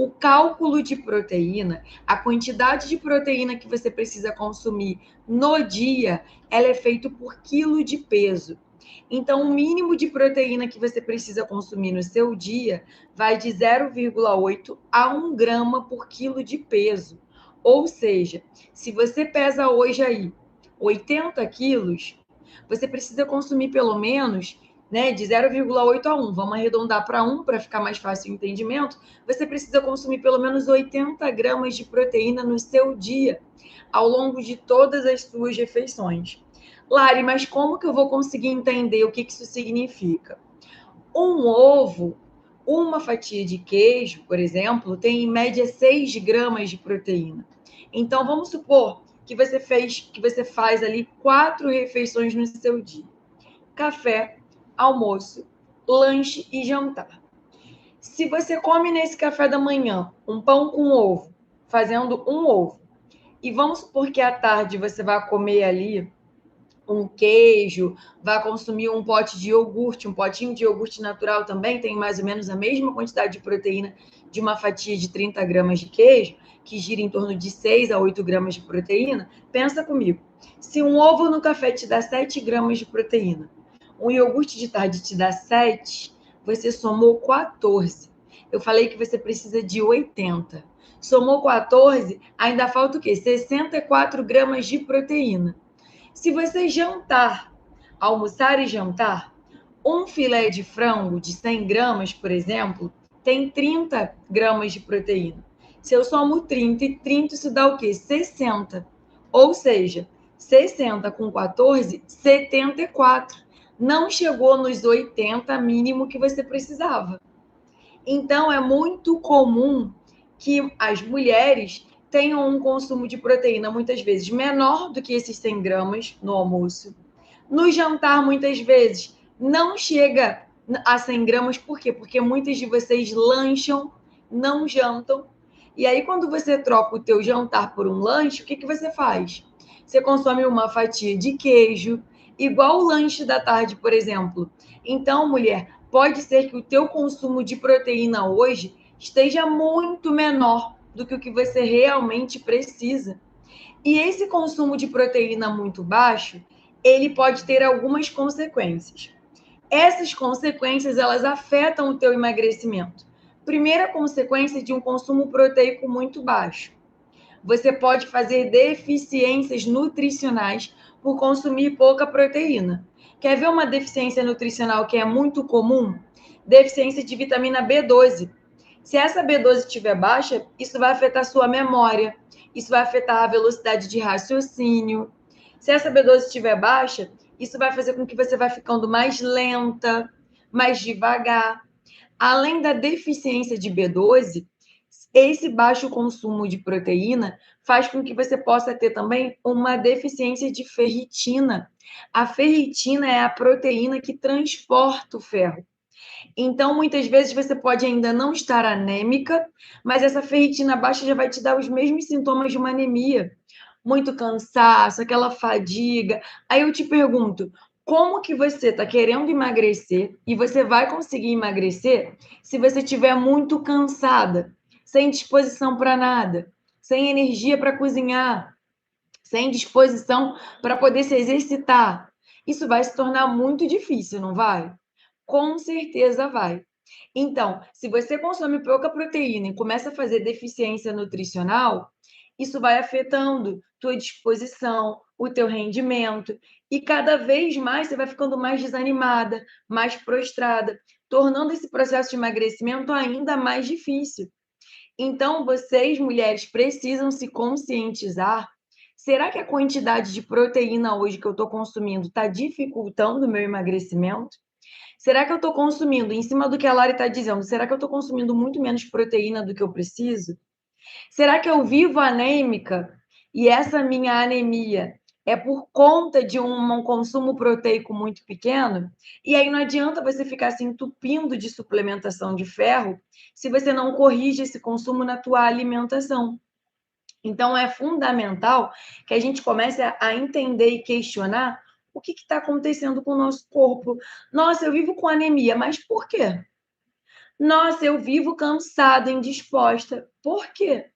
o cálculo de proteína, a quantidade de proteína que você precisa consumir no dia, ela é feito por quilo de peso. Então, o mínimo de proteína que você precisa consumir no seu dia vai de 0,8 a 1 grama por quilo de peso. Ou seja, se você pesa hoje aí 80 quilos, você precisa consumir pelo menos, né, de 0,8 a 1. Vamos arredondar para 1 para ficar mais fácil o entendimento. Você precisa consumir pelo menos 80 gramas de proteína no seu dia, ao longo de todas as suas refeições. Lari, mas como que eu vou conseguir entender o que isso significa? Um ovo, uma fatia de queijo, por exemplo, tem em média 6 gramas de proteína. Então, vamos supor que você faz ali 4 refeições no seu dia: café, almoço, lanche e jantar. Se você come nesse café da manhã um pão com ovo, fazendo um ovo, e vamos supor que à tarde você vai comer ali um queijo, vai consumir um pote de iogurte, um potinho de iogurte natural também tem mais ou menos a mesma quantidade de proteína de uma fatia de 30 gramas de queijo, que gira em torno de 6 a 8 gramas de proteína. Pensa comigo, se um ovo no café te dá 7 gramas de proteína, um iogurte de tarde te dá 7, você somou 14. Eu falei que você precisa de 80. Somou 14, ainda falta o quê? 64 gramas de proteína. Se você jantar, almoçar e jantar, um filé de frango de 100 gramas, por exemplo, tem 30 gramas de proteína. Se eu somo 30 e 30, isso dá o quê? 60. Ou seja, 60 com 14, 74. Não chegou nos 80 mínimo que você precisava. Então, é muito comum que as mulheres tenham um consumo de proteína muitas vezes menor do que esses 100 gramas no almoço. No jantar, muitas vezes, não chega a 100 gramas. Por quê? Porque muitas de vocês lancham, não jantam. E aí, quando você troca o teu jantar por um lanche, o que você faz? Você consome uma fatia de queijo, igual o lanche da tarde, por exemplo. Então, mulher, pode ser que o teu consumo de proteína hoje esteja muito menor do que o que você realmente precisa. E esse consumo de proteína muito baixo, ele pode ter algumas consequências. Essas consequências, elas afetam o teu emagrecimento. Primeira consequência de um consumo proteico muito baixo: você pode fazer deficiências nutricionais por consumir pouca proteína. Quer ver uma deficiência nutricional que é muito comum? Deficiência de vitamina B12. Se essa B12 estiver baixa, isso vai afetar a sua memória, isso vai afetar a velocidade de raciocínio. Se essa B12 estiver baixa, isso vai fazer com que você vá ficando mais lenta, mais devagar. Além da deficiência de B12, esse baixo consumo de proteína faz com que você possa ter também uma deficiência de ferritina. A ferritina é a proteína que transporta o ferro. Então, muitas vezes você pode ainda não estar anêmica, mas essa ferritina baixa já vai te dar os mesmos sintomas de uma anemia. Muito cansaço, aquela fadiga. Aí eu te pergunto, como que você está querendo emagrecer e você vai conseguir emagrecer se você estiver muito cansada, sem disposição para nada, sem energia para cozinhar, sem disposição para poder se exercitar? Isso vai se tornar muito difícil, não vai? Com certeza vai. Então, se você consome pouca proteína e começa a fazer deficiência nutricional, isso vai afetando tua disposição, o teu rendimento, e cada vez mais você vai ficando mais desanimada, mais prostrada, tornando esse processo de emagrecimento ainda mais difícil. Então, vocês, mulheres, precisam se conscientizar. Será que a quantidade de proteína hoje que eu estou consumindo está dificultando o meu emagrecimento? Será que eu estou consumindo, em cima do que a Lari está dizendo, será que eu estou consumindo muito menos proteína do que eu preciso? Será que eu vivo anêmica e essa minha anemia é por conta de um consumo proteico muito pequeno? E aí não adianta você ficar se entupindo de suplementação de ferro se você não corrige esse consumo na tua alimentação. Então, é fundamental que a gente comece a entender e questionar o que está acontecendo com o nosso corpo. Nossa, eu vivo com anemia, mas por quê? Nossa, eu vivo cansada, indisposta. Por quê?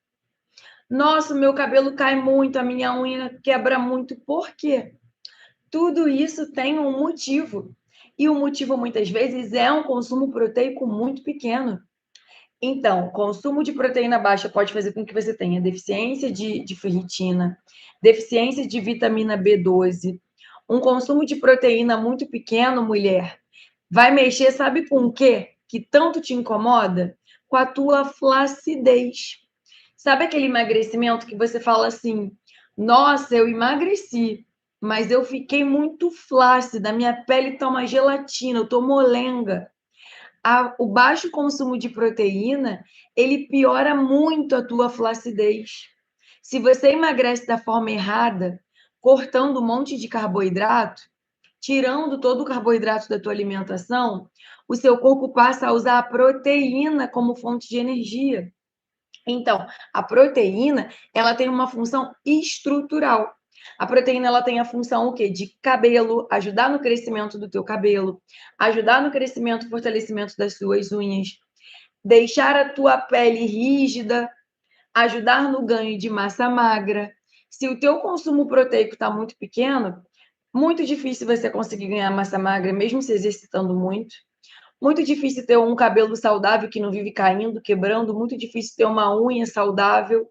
Nossa, o meu cabelo cai muito, a minha unha quebra muito. Por quê? Tudo isso tem um motivo. E o motivo, muitas vezes, é um consumo proteico muito pequeno. Então, consumo de proteína baixa pode fazer com que você tenha deficiência de ferritina, deficiência de vitamina B12. Um consumo de proteína muito pequeno, mulher, vai mexer, sabe com o quê? Que tanto te incomoda? Com a tua flacidez. Sabe aquele emagrecimento que você fala assim: nossa, eu emagreci, mas eu fiquei muito flácida, minha pele tá uma gelatina, eu tô molenga. O baixo consumo de proteína, ele piora muito a tua flacidez. Se você emagrece da forma errada, cortando um monte de carboidrato, tirando todo o carboidrato da tua alimentação, o seu corpo passa a usar a proteína como fonte de energia. Então, a proteína, ela tem uma função estrutural. A proteína, ela tem a função o quê? De cabelo, ajudar no crescimento do teu cabelo, ajudar no crescimento e fortalecimento das suas unhas, deixar a tua pele rígida, ajudar no ganho de massa magra. Se o teu consumo proteico está muito pequeno, muito difícil você conseguir ganhar massa magra, mesmo se exercitando muito. Muito difícil ter um cabelo saudável que não vive caindo, quebrando, muito difícil ter uma unha saudável,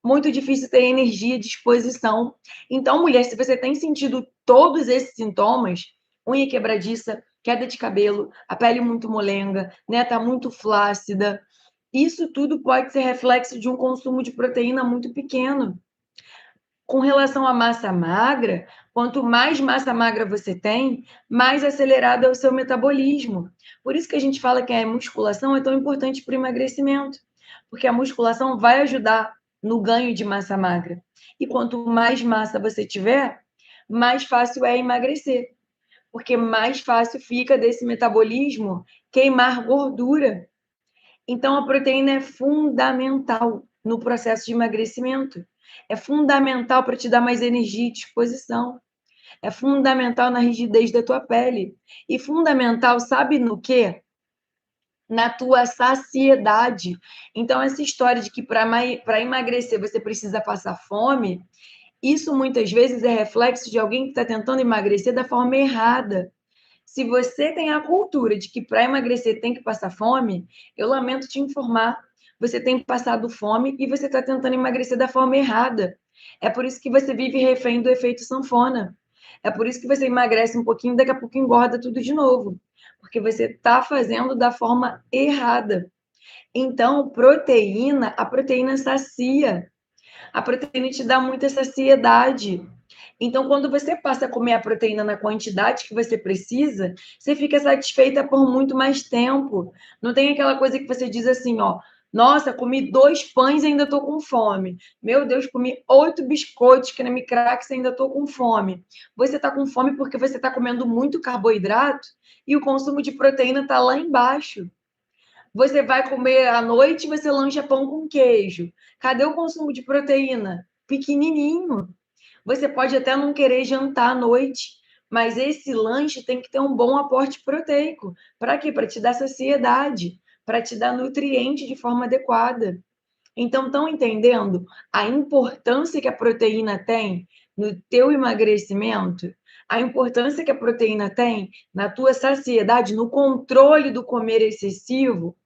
muito difícil ter energia e disposição. Então, mulher, se você tem sentido todos esses sintomas, unha quebradiça, queda de cabelo, a pele muito molenga, né, tá muito flácida, isso tudo pode ser reflexo de um consumo de proteína muito pequeno. Com relação à massa magra, quanto mais massa magra você tem, mais acelerado é o seu metabolismo. Por isso que a gente fala que a musculação é tão importante para o emagrecimento, porque a musculação vai ajudar no ganho de massa magra. E quanto mais massa você tiver, mais fácil é emagrecer, porque mais fácil fica desse metabolismo queimar gordura. Então, a proteína é fundamental no processo de emagrecimento. É fundamental para te dar mais energia e disposição. É fundamental na rigidez da tua pele. E fundamental, sabe no quê? Na tua saciedade. Então, essa história de que para emagrecer você precisa passar fome, isso muitas vezes é reflexo de alguém que está tentando emagrecer da forma errada. Se você tem a cultura de que para emagrecer tem que passar fome, eu lamento te informar, você tem passado fome e você está tentando emagrecer da forma errada. É por isso que você vive refém do efeito sanfona. É por isso que você emagrece um pouquinho e daqui a pouco engorda tudo de novo. Porque você está fazendo da forma errada. Então, proteína, a proteína sacia. A proteína te dá muita saciedade. Então, quando você passa a comer a proteína na quantidade que você precisa, você fica satisfeita por muito mais tempo. Não tem aquela coisa que você diz assim, ó, nossa, comi 2 pães e ainda estou com fome. Meu Deus, comi 8 biscoitos, creme crackers e ainda estou com fome. Você está com fome porque você está comendo muito carboidrato e o consumo de proteína está lá embaixo. Você vai comer à noite, você lancha pão com queijo. Cadê o consumo de proteína? Pequenininho. Você pode até não querer jantar à noite, mas esse lanche tem que ter um bom aporte proteico. Para quê? Para te dar saciedade, para te dar nutriente de forma adequada. Então, estão entendendo a importância que a proteína tem no teu emagrecimento? A importância que a proteína tem na tua saciedade, no controle do comer excessivo?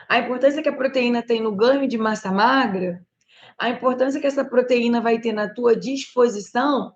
A importância que a proteína tem no ganho de massa magra? A importância que essa proteína vai ter na tua disposição